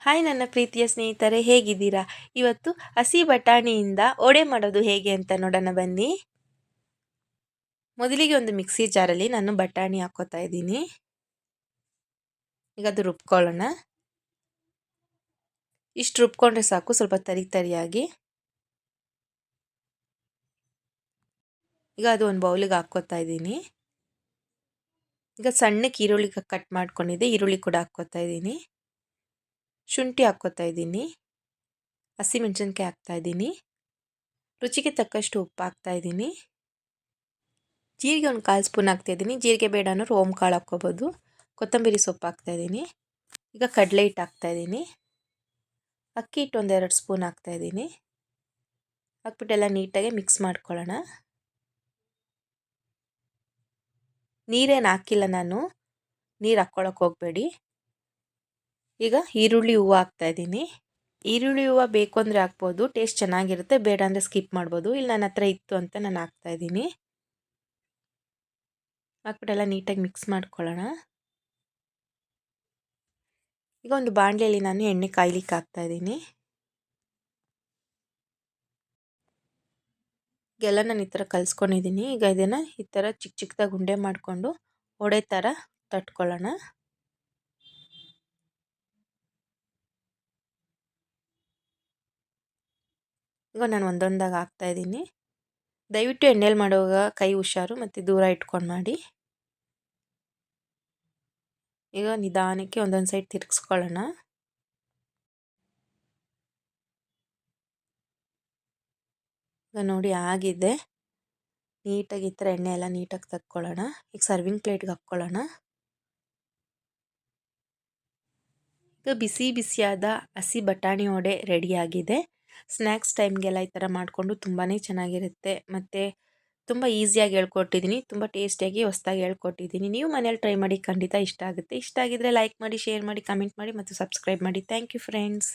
Hi ನನ್ನ ಪ್ರೀತಿಯ ಸ್ನೇಹಿತರೆ, ಹೇಗಿದ್ದೀರಾ? ಇವತ್ತು ಹಸಿ ಬಟಾಣಿಯಿಂದ ವಡೆ ಮಾಡೋದು ಹೇಗೆ ಅಂತ ನೋಡೋಣ ಬನ್ನಿ. ಮೊದಲಿಗೆ ಒಂದು ಮಿಕ್ಸಿ ಜಾರಲ್ಲಿ ನಾನು ಬಟಾಣಿ ಹಾಕ್ಕೋತಾ ಇದ್ದೀನಿ. ಈಗ ಅದು ರುಬ್ಕೊಳ್ಳೋಣ. ಇಷ್ಟು ರುಬ್ಕೊಂಡ್ರೆ ಸಾಕು, ಸ್ವಲ್ಪ ತರಿ ತರಿಯಾಗಿ. ಈಗ ಅದು ಒಂದು ಬೌಲಿಗೆ ಹಾಕ್ಕೋತಾ ಇದ್ದೀನಿ. ಈಗ ಸಣ್ಣಕ್ಕೆ ಈರುಳ್ಳಿ ಕಟ್ ಮಾಡ್ಕೊಂಡಿದ್ದೆ, ಈರುಳ್ಳಿ ಕೂಡ ಹಾಕ್ಕೋತಾ ಇದ್ದೀನಿ. ಶುಂಠಿ ಹಾಕ್ಕೋತಾ ಇದ್ದೀನಿ. ಹಸಿಮೆಣಸಿನ್ಕಾಯಿ ಹಾಕ್ತಾ ಇದ್ದೀನಿ. ರುಚಿಗೆ ತಕ್ಕಷ್ಟು ಉಪ್ಪು ಹಾಕ್ತಾ ಇದ್ದೀನಿ. ಜೀರಿಗೆ ಒಂದು 1/4 ಸ್ಪೂನ್ ಹಾಕ್ತಾಯಿದ್ದೀನಿ. ಜೀರಿಗೆ ಬೇಡ ಅನ್ನೋರು ಓಂಕಾಳು ಹಾಕ್ಕೋಬೋದು. ಕೊತ್ತಂಬರಿ ಸೊಪ್ಪು ಹಾಕ್ತಾಯಿದ್ದೀನಿ. ಈಗ ಕಡಲೆ ಹಿಟ್ಟು ಹಾಕ್ತಾಯಿದ್ದೀನಿ. ಅಕ್ಕಿ ಹಿಟ್ಟು ಒಂದು 2 ಸ್ಪೂನ್ ಹಾಕ್ತಾಯಿದ್ದೀನಿ. ಹಾಕ್ಬಿಟ್ಟೆಲ್ಲ ನೀಟಾಗಿ ಮಿಕ್ಸ್ ಮಾಡ್ಕೊಳ್ಳೋಣ. ನೀರೇನು ಹಾಕಿಲ್ಲ ನಾನು, ನೀರು ಹಾಕ್ಕೊಳಕ್ಕೆ ಹೋಗಬೇಡಿ. ಈಗ ಈರುಳ್ಳಿ ಹೂವು ಹಾಕ್ತಾಯಿದ್ದೀನಿ. ಈರುಳ್ಳಿ ಹೂವು ಬೇಕು ಅಂದರೆ ಹಾಕ್ಬೋದು, ಟೇಸ್ಟ್ ಚೆನ್ನಾಗಿರುತ್ತೆ. ಬೇಡ ಅಂದರೆ ಸ್ಕಿಪ್ ಮಾಡ್ಬೋದು. ಇಲ್ಲಿ ನನ್ನ ಹತ್ರ ಇತ್ತು ಅಂತ ನಾನು ಹಾಕ್ತಾಯಿದ್ದೀನಿ. ಹಾಕ್ಬಿಟ್ಟೆಲ್ಲ ನೀಟಾಗಿ ಮಿಕ್ಸ್ ಮಾಡ್ಕೊಳ್ಳೋಣ. ಈಗ ಒಂದು ಬಾಣಲೆಯಲ್ಲಿ ನಾನು ಎಣ್ಣೆ ಕಾಯ್ಲಿಕ್ಕೆ ಹಾಕ್ತಾಯಿದ್ದೀನಿ. ಎಲ್ಲ ನಾನು ಈ ಥರ ಕಲಿಸ್ಕೊಂಡಿದ್ದೀನಿ. ಈಗ ಇದನ್ನು ಈ ಥರ ಚಿಕ್ಕ ಚಿಕ್ಕದಾಗಿ ಉಂಡೆ ಮಾಡಿಕೊಂಡು ವಡೆ ಥರ ತಟ್ಕೊಳ್ಳೋಣ. ಈಗ ನಾನು ಒಂದೊಂದಾಗಿ ಹಾಕ್ತಾಯಿದ್ದೀನಿ. ದಯವಿಟ್ಟು ಎಣ್ಣೆಲಿ ಮಾಡುವಾಗ ಕೈ ಹುಷಾರು ಮತ್ತು ದೂರ ಇಟ್ಕೊಂಡು ಮಾಡಿ. ಈಗ ನಿಧಾನಕ್ಕೆ ಒಂದೊಂದು ಸೈಡ್ ತಿರುಗಿಸ್ಕೊಳ್ಳೋಣ. ಈಗ ನೋಡಿ ಆಗಿದೆ. ನೀಟಾಗಿ ಈ ಥರ ಎಣ್ಣೆ ಎಲ್ಲ ನೀಟಾಗಿ ತಕ್ಕೊಳ್ಳೋಣ. ಈಗ ಸರ್ವಿಂಗ್ ಪ್ಲೇಟ್ಗೆ ಹಾಕ್ಕೊಳ್ಳೋಣ. ಈಗ ಬಿಸಿ ಬಿಸಿಯಾದ ಹಸಿ ಬಟಾಣಿ ವಡೆ ರೆಡಿಯಾಗಿದೆ. ಸ್ನ್ಯಾಕ್ಸ್ ಟೈಮ್ಗೆಲ್ಲ ಈ ಥರ ಮಾಡಿಕೊಂಡು ತುಂಬಾ ಚೆನ್ನಾಗಿರುತ್ತೆ. ಮತ್ತು ತುಂಬ ಈಸಿಯಾಗಿ ಹೇಳ್ಕೊಟ್ಟಿದ್ದೀನಿ. ತುಂಬ ಟೇಸ್ಟಿಯಾಗಿ ಹೊಸ್ದಾಗಿ ಹೇಳ್ಕೊಟ್ಟಿದ್ದೀನಿ. ನೀವು ಮನೇಲಿ ಟ್ರೈ ಮಾಡಿ, ಖಂಡಿತ ಇಷ್ಟ ಆಗುತ್ತೆ. ಇಷ್ಟ ಆಗಿದ್ದರೆ ಲೈಕ್ ಮಾಡಿ, ಶೇರ್ ಮಾಡಿ, ಕಮೆಂಟ್ ಮಾಡಿ ಮತ್ತು ಸಬ್ಸ್ಕ್ರೈಬ್ ಮಾಡಿ. Thank you friends.